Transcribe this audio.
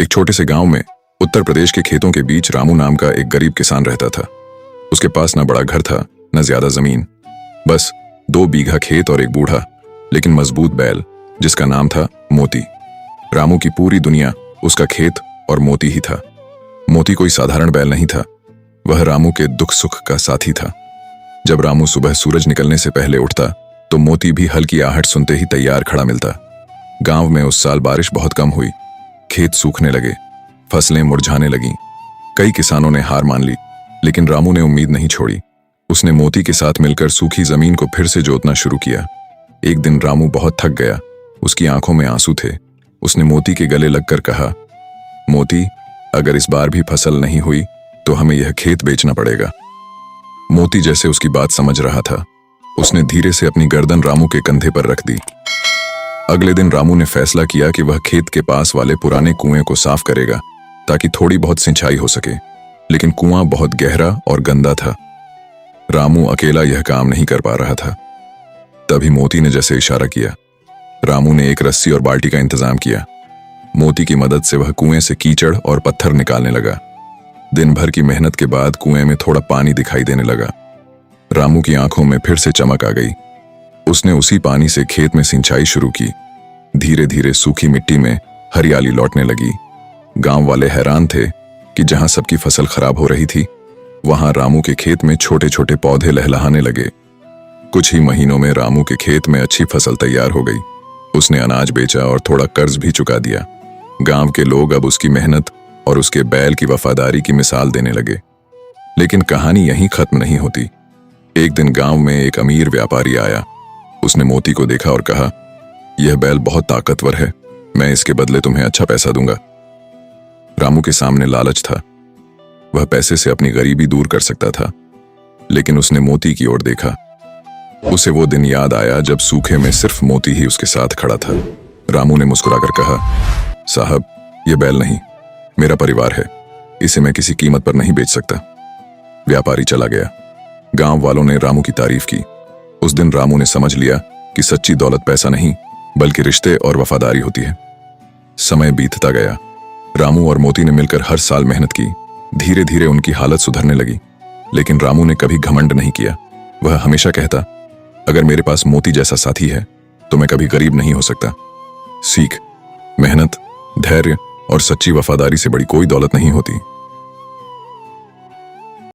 एक छोटे से गांव में उत्तर प्रदेश के खेतों के बीच रामू नाम का एक गरीब किसान रहता था। उसके पास न बड़ा घर था न ज्यादा जमीन, बस 2 बीघा खेत और एक बूढ़ा लेकिन मजबूत बैल जिसका नाम था मोती। रामू की पूरी दुनिया उसका खेत और मोती ही था। मोती कोई साधारण बैल नहीं था, वह रामू के दुख सुख का साथी था। जब रामू सुबह सूरज निकलने से पहले उठता तो मोती भी हल्की आहट सुनते ही तैयार खड़ा मिलता। गांव में उस साल बारिश बहुत कम हुई, खेत सूखने लगे, फसलें मुरझाने लगीं। कई किसानों ने हार मान ली, लेकिन रामू ने उम्मीद नहीं छोड़ी। उसने मोती के साथ मिलकर सूखी जमीन को फिर से जोतना शुरू किया। एक दिन रामू बहुत थक गया, उसकी आंखों में आंसू थे। उसने मोती के गले लगकर कहा, मोती, अगर इस बार भी फसल नहीं हुई तो हमें यह खेत बेचना पड़ेगा। मोती जैसे उसकी बात समझ रहा था, उसने धीरे से अपनी गर्दन रामू के कंधे पर रख दी। अगले दिन रामू ने फैसला किया कि वह खेत के पास वाले पुराने कुएं को साफ करेगा ताकि थोड़ी बहुत सिंचाई हो सके, लेकिन कुआं बहुत गहरा और गंदा था। रामू अकेला यह काम नहीं कर पा रहा था। तभी मोती ने जैसे इशारा किया, रामू ने एक रस्सी और बाल्टी का इंतजाम किया। मोती की मदद से वह कुएं से कीचड़ और पत्थर निकालने लगा। दिन भर की मेहनत के बाद कुएं में थोड़ा पानी दिखाई देने लगा। रामू की आंखों में फिर से चमक आ गई। उसने उसी पानी से खेत में सिंचाई शुरू की। धीरे धीरे सूखी मिट्टी में हरियाली लौटने लगी। गांव वाले हैरान थे कि जहां सबकी फसल खराब हो रही थी, वहां रामू के खेत में छोटे छोटे पौधे लहलहाने लगे। कुछ ही महीनों में रामू के खेत में अच्छी फसल तैयार हो गई। उसने अनाज बेचा और थोड़ा कर्ज भी चुका दिया। गांव के लोग अब उसकी मेहनत और उसके बैल की वफादारी की मिसाल देने लगे। लेकिन कहानी यहीं खत्म नहीं होती। एक दिन गांव में एक अमीर व्यापारी आया। उसने मोती को देखा और कहा, यह बैल बहुत ताकतवर है, मैं इसके बदले तुम्हें अच्छा पैसा दूंगा। रामू के सामने लालच था, वह पैसे से अपनी गरीबी दूर कर सकता था, लेकिन उसने मोती की ओर देखा। उसे वो दिन याद आया जब सूखे में सिर्फ मोती ही उसके साथ खड़ा था। रामू ने मुस्कुराकर कहा, साहब, यह बैल नहीं, मेरा परिवार है, इसे मैं किसी कीमत पर नहीं बेच सकता। व्यापारी चला गया। गांव वालों ने रामू की तारीफ की। उस दिन रामू ने समझ लिया कि सच्ची दौलत पैसा नहीं बल्कि रिश्ते और वफादारी होती है। समय बीतता गया। रामू और मोती ने मिलकर हर साल मेहनत की। धीरे धीरे उनकी हालत सुधरने लगी, लेकिन रामू ने कभी घमंड नहीं किया। वह हमेशा कहता, अगर मेरे पास मोती जैसा साथी है तो मैं कभी गरीब नहीं हो सकता। सीख, मेहनत, धैर्य और सच्ची वफादारी से बड़ी कोई दौलत नहीं होती।